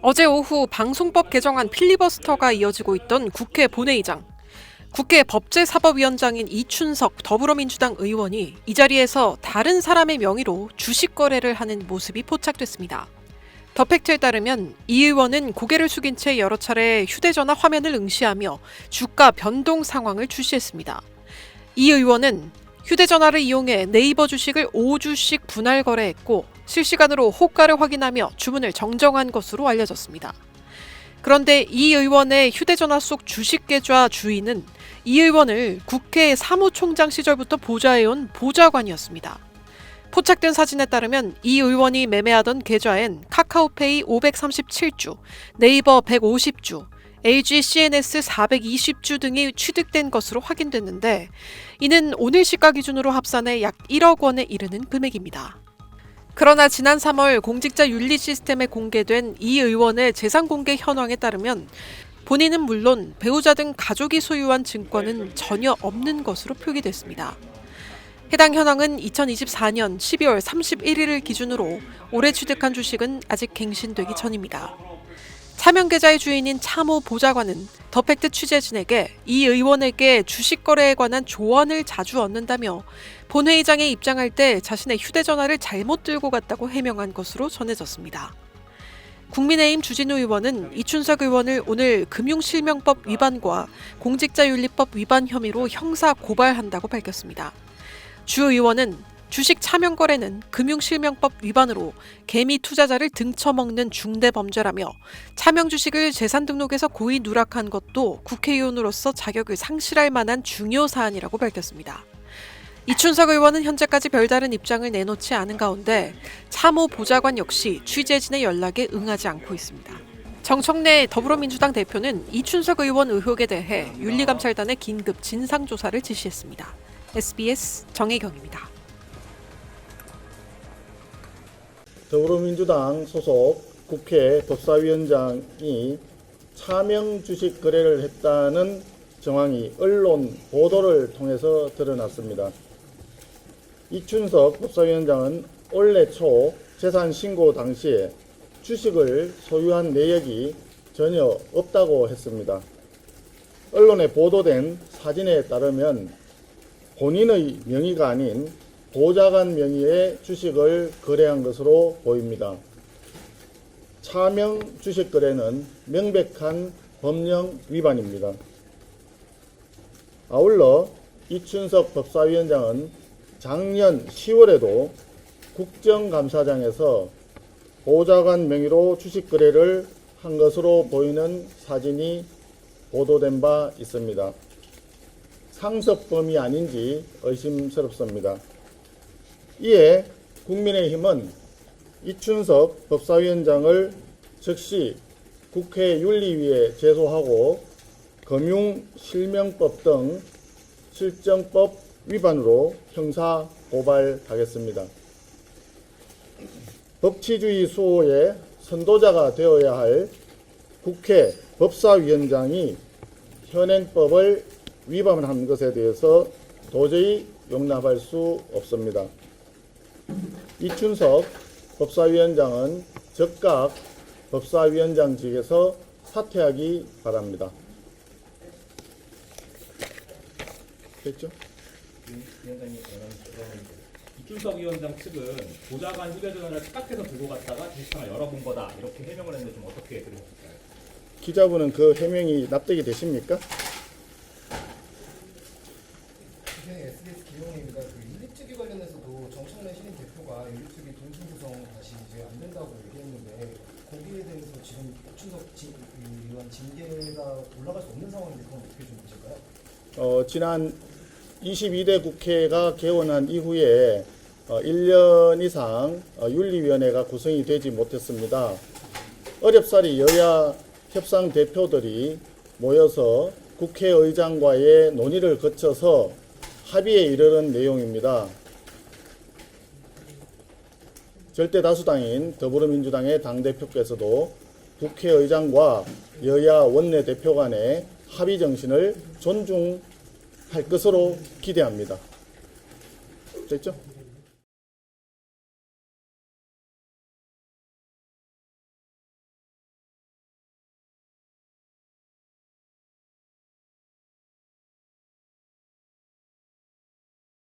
어제 오후 방송법 개정안 필리버스터가 이어지고 있던 국회 본회의장. 국회 법제사법위원장인 이춘석 더불어민주당 의원이 이 자리에서 다른 사람의 명의로 주식 거래를 하는 모습이 포착됐습니다. 더 팩트에 따르면 이 의원은 고개를 숙인 채 여러 차례 휴대전화 화면을 응시하며 주가 변동 상황을 주시했습니다. 이 의원은 휴대전화를 이용해 네이버 주식을 5주씩 분할 거래했고 실시간으로 호가를 확인하며 주문을 정정한 것으로 알려졌습니다. 그런데 이 의원의 휴대전화 속 주식 계좌 주인은 이 의원을 국회 사무총장 시절부터 보좌해온 보좌관이었습니다. 포착된 사진에 따르면 이 의원이 매매하던 계좌엔 카카오페이 537주, 네이버 150주, LG CNS 420주 등이 취득된 것으로 확인됐는데 이는 오늘 시가 기준으로 합산해 약 1억 원에 이르는 금액입니다. 그러나 지난 3월 공직자 윤리 시스템에 공개된 이 의원의 재산 공개 현황에 따르면 본인은 물론 배우자 등 가족이 소유한 증권은 전혀 없는 것으로 표기됐습니다. 해당 현황은 2024년 12월 31일을 기준으로 올해 취득한 주식은 아직 갱신되기 전입니다. 차명 계좌의 주인인 차모 보좌관은 더 팩트 취재진에게 이 의원에게 주식 거래에 관한 조언을 자주 얻는다며 본회의장에 입장할 때 자신의 휴대전화를 잘못 들고 갔다고 해명한 것으로 전해졌습니다. 국민의힘 주진우 의원은 이춘석 의원을 오늘 금융실명법 위반과 공직자윤리법 위반 혐의로 형사 고발한다고 밝혔습니다. 주 의원은 주식 차명 거래는 금융실명법 위반으로 개미 투자자를 등쳐먹는 중대범죄라며 차명 주식을 재산 등록에서 고의 누락한 것도 국회의원으로서 자격을 상실할 만한 중요 사안이라고 밝혔습니다. 이춘석 의원은 현재까지 별다른 입장을 내놓지 않은 가운데 차모 보좌관 역시 취재진의 연락에 응하지 않고 있습니다. 정청래 더불어민주당 대표는 이춘석 의원 의혹에 대해 윤리감찰단에 긴급 진상조사를 지시했습니다. SBS 정혜경입니다. 더불어민주당 소속 국회 법사위원장이 차명 주식 거래를 했다는 정황이 언론 보도를 통해서 드러났습니다. 이춘석 법사위원장은 올해 초 재산 신고 당시에 주식을 소유한 내역이 전혀 없다고 했습니다. 언론에 보도된 사진에 따르면 본인의 명의가 아닌 보좌관 명의의 주식을 거래한 것으로 보입니다. 차명 주식 거래는 명백한 법령 위반입니다. 아울러 이춘석 법사위원장은 작년 10월에도 국정감사장에서 보좌관 명의로 주식 거래를 한 것으로 보이는 사진이 보도된 바 있습니다. 상습범이 아닌지 의심스럽습니다. 이에 국민의힘은 이춘석 법사위원장을 즉시 국회 윤리위에 제소하고 금융실명법 등 실정법 위반으로 형사 고발하겠습니다. 법치주의 수호의 선도자가 되어야 할 국회 법사위원장이 현행법을 위반한 것에 대해서 도저히 용납할 수 없습니다. 이춘석 법사위원장은 즉각 법사위원장직에서 사퇴하기 바랍니다. 됐죠? 위원장님, 이춘석 위원장 측은 보좌관 휴대전화를 착각해서 들고 갔다가 다시 열어본 거다 이렇게 해명을 했는데 좀 어떻게 들으셨을까요? 기자분은 그 해명이 납득이 되십니까? SBS 김용입니다. 윤리특위 관련해서도 정청래 신임 대표가 윤리특위 동심 구성 다시 이제 안 된다고 얘기했는데 거기에 대해서 지금 이춘석 의원 징계가 올라갈 수 없는 상황인데 그건 어떻게 좀 문제일까요? 지난 22대 국회가 개원한 이후에 1년 이상 윤리위원회가 구성이 되지 못했습니다. 어렵사리 여야 협상 대표들이 모여서 국회의장과의 논의를 거쳐서 합의에 이르는 내용입니다. 절대다수당인 더불어민주당의 당대표께서도 국회의장과 여야 원내대표 간의 합의 정신을 존중할 것으로 기대합니다. 됐죠?